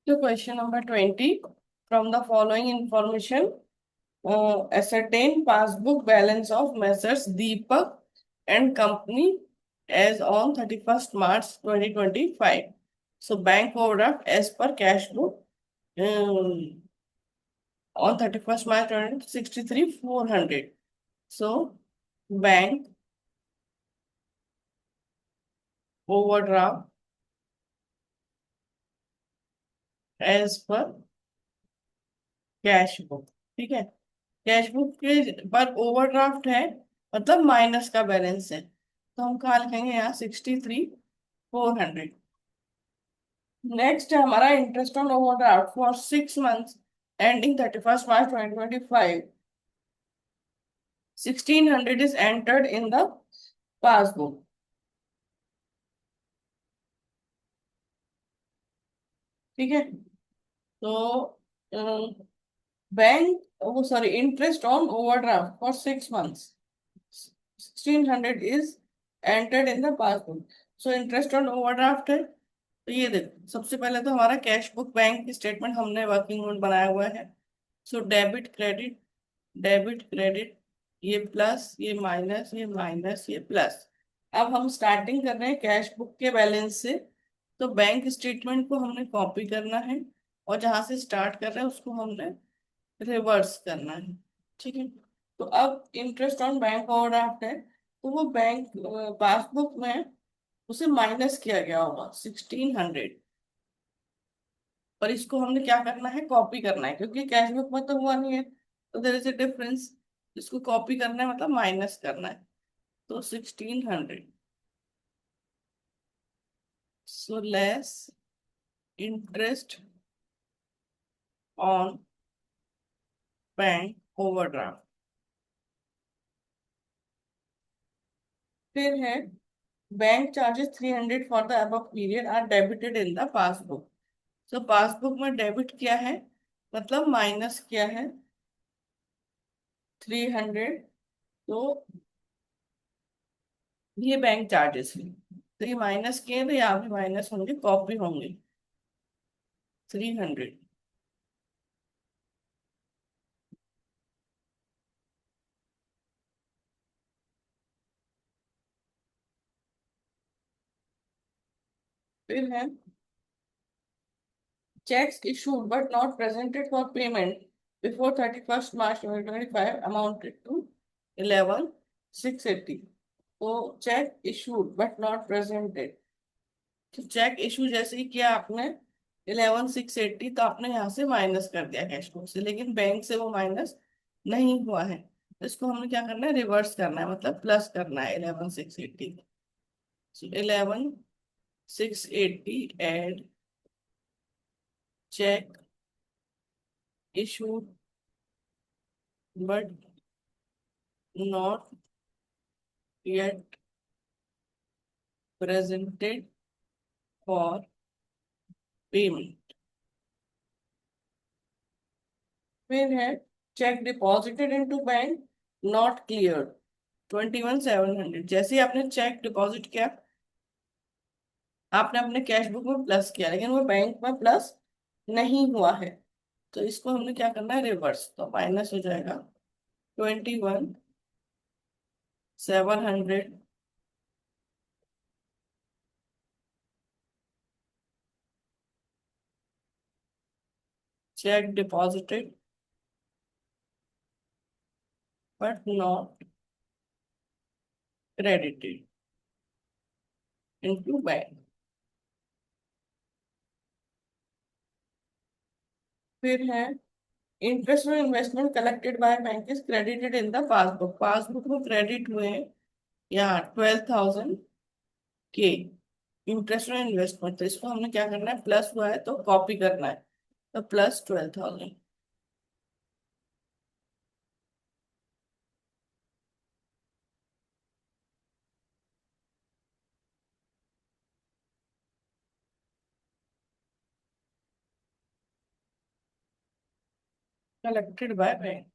So question number 20. From the following information, ascertain passbook balance of Messrs. Deepak and Company as on 31st March 2025. So bank overdraft as per cash book on 31st March 2063 400. So bank overdraft as per cash book. ठीक है, cash book के पर overdraft है, मतलब minus का balance है, तो हम कहाँ लिखेंगे यहाँ 63 400। नेक्स्ट है हमारा interest on overdraft for 6 months ending 31st March 2025। 1600 is entered in the passbook. ठीक है, तो बैंक वो sorry interest on overdraft for 6 months 1600 is entered in the passbook. So interest on overdraft है, तो ये देखो सबसे पहले तो हमारा कैश बुक बैंक स्टेटमेंट हमने वर्किंग नोट बनाया हुआ है। So debit credit, debit credit, ये प्लस ये माइनस ये माइनस ये प्लस। अब हम स्टार्टिंग कर रहे हैं कैश बुक के बैलेंस से, तो बैंक स्टेटमेंट को हमने कॉपी करना है और जहां से स्टार्ट कर रहे हैं उसको हमने रिवर्स करना है। ठीक है, तो अब इंटरेस्ट ऑन बैंक ओवरड्राफ्ट है, तो वो बैंक पासबुक में उसे माइनस किया गया होगा 1600, और इसको हमने क्या करना है, कॉपी करना है, क्योंकि कैश बुक में तो हुआ नहीं है, तो देयर इज ए डिफरेंस। इसको कॉपी करना है मतलब माइनस करना है, तो 1600 so less interest on bank overdraft. फिर है bank charges 300 for the above period are debited in the passbook. तो पासबुक में डेबिट किया है मतलब माइनस किया है 300, तो ये बैंक चार्जेस है, तो ये माइनस किए तो यहाँ भी माइनस होंगे, कॉपी होंगे 300। फिर है checks issued but not presented for payment before 31st March 2025 amounted to 11,680। तो check issued but not presented, तो चेक इशू जैसे ही किया आपने 11,680, तो आपने यहाँ से माइनस कर दिया कैश बुक से, लेकिन बैंक से वो माइनस नहीं हुआ है, तो इसको हमने क्या करना है, रिवर्स करना है, मतलब प्लस करना है 11,680। 11,680 add cheque issued but not yet presented for payment। फिर है cheque deposited into bank not cleared 21,700। जैसे ही आपने चेक डिपॉजिट किया, आपने अपने कैश बुक में प्लस किया, लेकिन वो बैंक में प्लस नहीं हुआ है, तो इसको हमने क्या करना है, रिवर्स, तो माइनस हो जाएगा 21,700 check deposited but not credited into bank. फिर है इंटरेस्ट और investment collected by bank is credited in the passbook. Passbook में क्रेडिट हुए हैं यहाँ 12,000 के इंटरेस्ट और इन्वेस्टमेंट, तो इसको हमने क्या करना है, प्लस हुआ है तो कॉपी करना है, तो प्लस 12,000 कलेक्टेड बाय बैंक।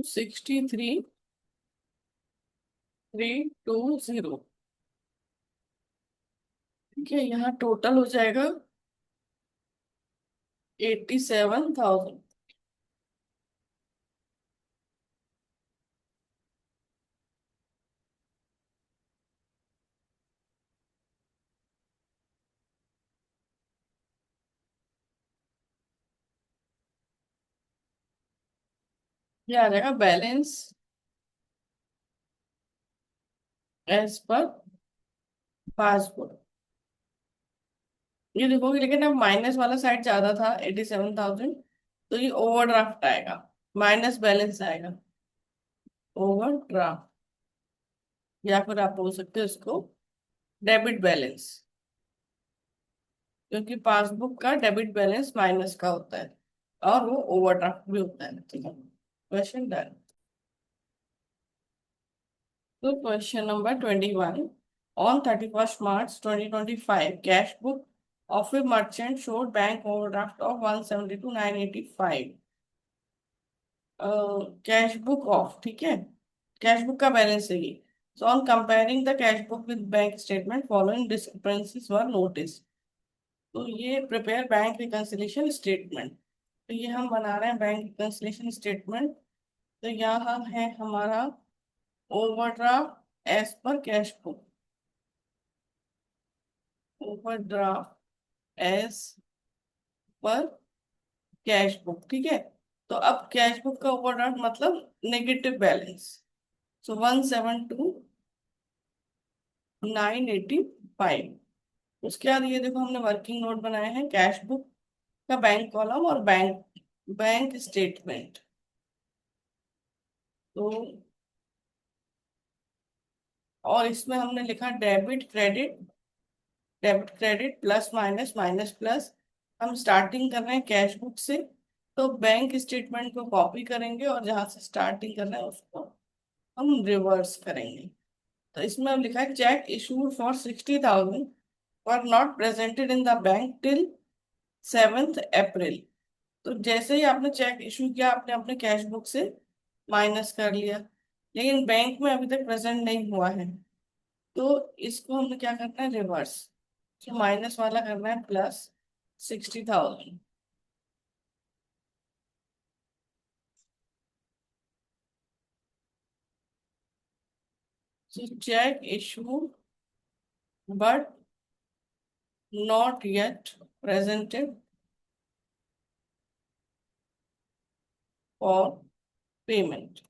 63,320। ठीक है, यहाँ टोटल हो जाएगा 87,000। ये आ जाएगा बैलेंस एज पर पासबुक। ये देखोगे, लेकिन अब माइनस वाला साइड ज्यादा था 87,000, तो ये ओवरड्राफ्ट आएगा, माइनस बैलेंस आएगा, ओवरड्राफ्ट। या फिर आप बोल सकते हो इसको डेबिट बैलेंस, क्योंकि पासबुक का डेबिट बैलेंस माइनस का होता है और वो ओवरड्राफ्ट भी होता है। ठीक है, क्वेश्चन डन। तो question number 21, on 31 March 2025 cash book of A merchant showed bank overdraft of 172,985। Cash book of, ठीक है, कैश बुक का बैलेंस है ये। So on comparing the cash book with bank statement following discrepancies were notice. तो ये prepare bank reconciliation statement. तो ये हम बना रहे हैं बैंक रिकंसिलिएशन स्टेटमेंट। तो यहाँ है हमारा overdraft as per cash book, overdraft as per cash book. ठीक है, तो अब कैश बुक का ओवरड्राफ्ट मतलब नेगेटिव बैलेंस। सो 172,985। उसके बाद ये देखो, हमने वर्किंग नोट बनाए हैं कैश बुक का बैंक कॉलम और बैंक बैंक स्टेटमेंट। तो और इसमें हमने लिखा debit credit, debit credit, plus minus, minus plus. हम स्टार्टिंग कर रहे हैं कैश बुक से, तो बैंक स्टेटमेंट को कॉपी करेंगे और जहां से स्टार्टिंग कर रहे हैं उसको हम रिवर्स करेंगे। तो इसमें अब लिखा है check issued for 60,000 were not presented in the bank till 7th April। तो जैसे ही आपने चेक इशू किया, आपने अपने कैश बुक से माइनस कर लिया, लेकिन बैंक में अभी तक प्रेजेंट नहीं हुआ है, तो इसको हमने क्या करना है, रिवर्स। तो माइनस वाला करना है plus 60,000। So check issued but not yet presented for payment।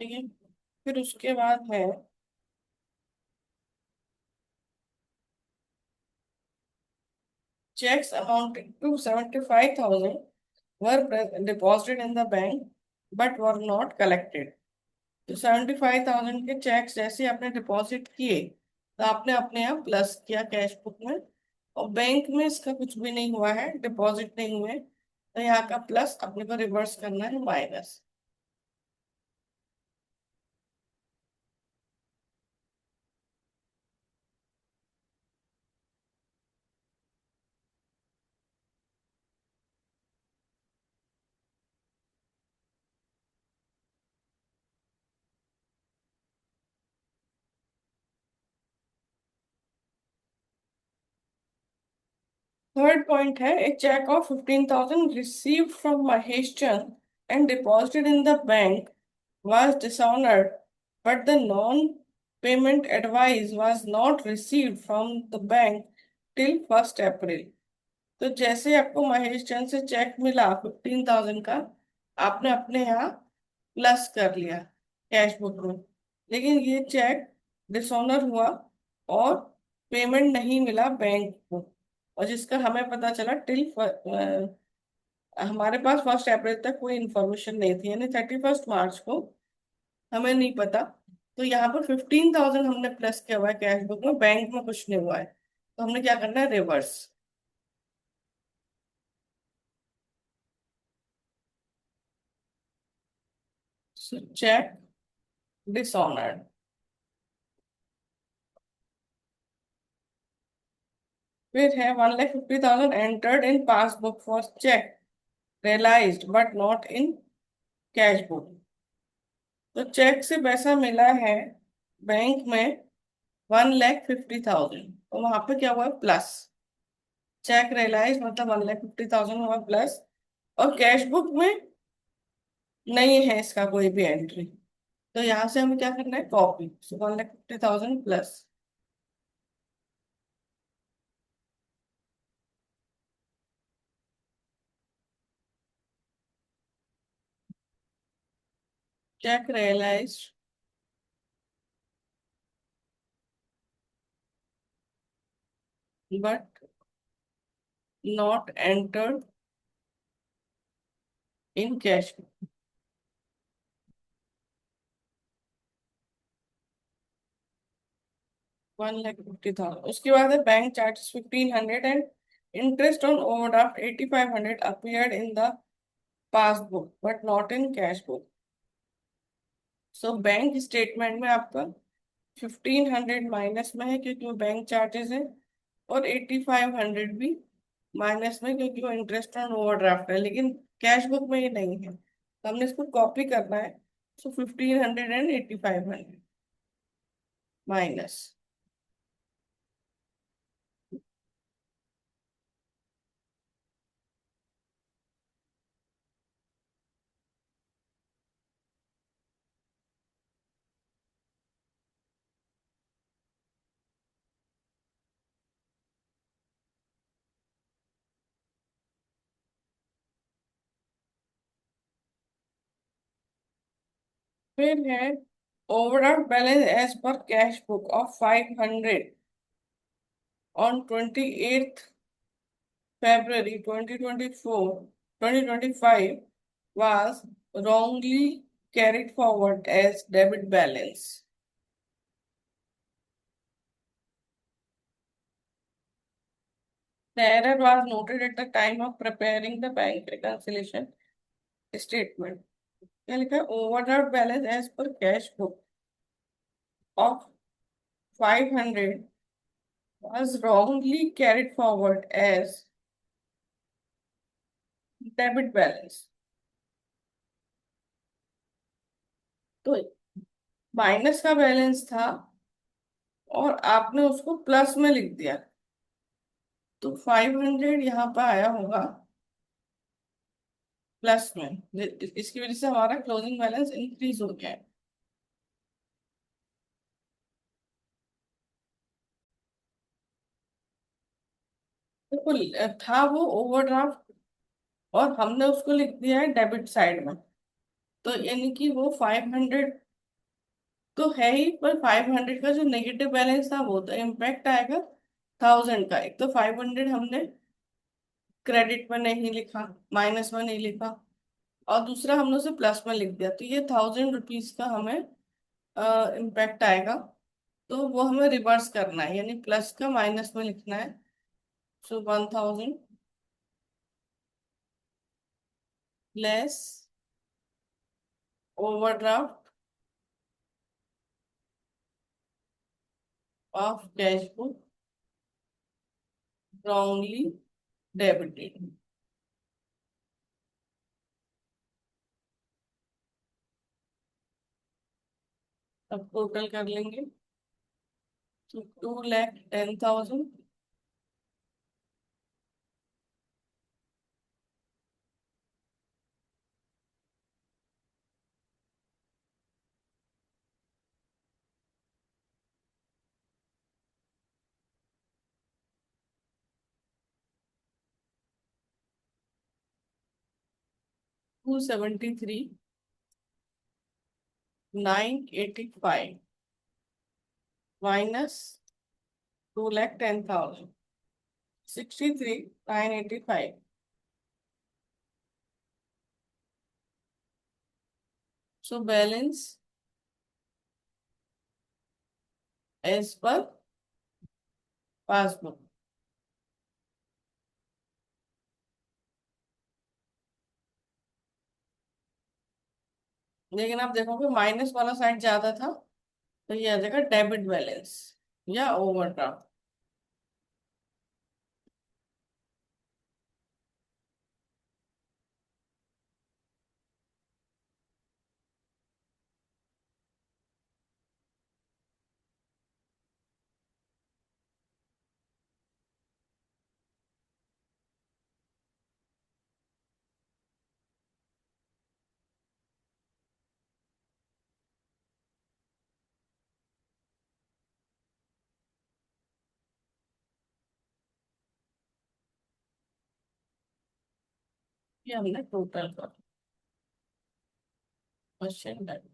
ठीक है, फिर उसके बाद है checks amounting to 75,000 were deposited in the bank but were not collected। तो 75,000 के चेक्स जैसे आपने डिपॉजिट किए, तो आपने अपने आप प्लस किया कैश बुक में, और बैंक में इसका कुछ भी नहीं हुआ है, डिपॉजिट नहीं हुए, तो यहाँ का प्लस अपने को रिवर्स करना है माइनस। थर्ड पॉइंट है, a cheque of 15,000 received from Mahesh Chand and deposited in the bank was dishonored, but the non-payment advice was not received from the bank till 1st April। तो जैसे आपको महेश चंद से चेक मिला 15,000 का, आपने अपने यहाँ प्लस कर लिया कैश बुक में, लेकिन ये चेक डिसऑनर हुआ और पेमेंट नहीं मिला बैंक को, और जिसका हमें पता चला टिल हमारे पास 1st April तक कोई इंफॉर्मेशन नहीं थी, यानी 31 मार्च को हमें नहीं पता। तो यहाँ पर 15,000 हमने प्लस किया हुआ है कैश बुक में, बैंक में कुछ नहीं हुआ है, तो हमने क्या करना है, रिवर्स। Check dishonoured. फिर है 1,50,000 entered in passbook for cheque realised but not in cash book. तो चेक से पैसा मिला है बैंक में 1,50,000, तो वहां पे क्या हुआ प्लस। चेक रियलाइज मतलब 1,50,000 हुआ प्लस। और कैश बुक में नहीं है इसका कोई भी एंट्री, तो यहाँ से हमें क्या करना है copy. So 1,50,000 plus. Cheque realise but not entered in cash. 1,50,000। उसके बाद है bank charges 1,500 and interest on overdraft 8,500 appeared in the passbook but not in cash book। So bank statement में आपका 1,500 माइनस में है क्योंकि वो बैंक चार्जेस है, और 8,500 भी माइनस में क्योंकि वो इंटरेस्ट ऑन ओवरड्राफ्ट है, लेकिन कैश बुक में ये नहीं है, तो हमने इसको कॉपी करना है। So 1,500 and 8,500 minus. फिर है overdraft balance as per cash book of 500 on 28th February 2025 was wrongly carried forward as debit balance. The error was noted at the time of preparing the bank reconciliation statement. क्या लिखा है overdraft balance as per cash book of 500 was wrongly carried forward as debit balance। तो minus का balance था और आपने उसको plus में लिख दिया, तो 500 यहाँ पर आया होगा प्लस में। इसकी वजह से हमारा क्लोजिंग बैलेंस इंक्रीज हो गया है। देखो था वो ओवरड्राफ्ट और हमने उसको लिख दिया है डेबिट साइड में, तो यानी कि वो 500 तो है ही, पर 500 का जो नेगेटिव बैलेंस था वो तो इम्पैक्ट आएगा 1,000 का। एक तो 500 हमने क्रेडिट में नहीं लिखा, माइनस में नहीं लिखा, और दूसरा हमने उसे प्लस में लिख दिया, तो ये 1,000 रुपीज का हमें इम्पैक्ट आएगा। तो वो हमें रिवर्स करना है, यानी प्लस का माइनस में लिखना है। So 1,000 less overdraft of cash book wrongly debited। अब टोटल कर लेंगे, तो 2,10,000 273,985 minus 2,10,000 63,985। So balance as per passbook. लेकिन आप देखोगे माइनस वाला साइड ज्यादा था, तो ये आ जाएगा डेबिट बैलेंस या ओवरड्राफ्ट। ये हमने टोटल का क्वेश्चन डन।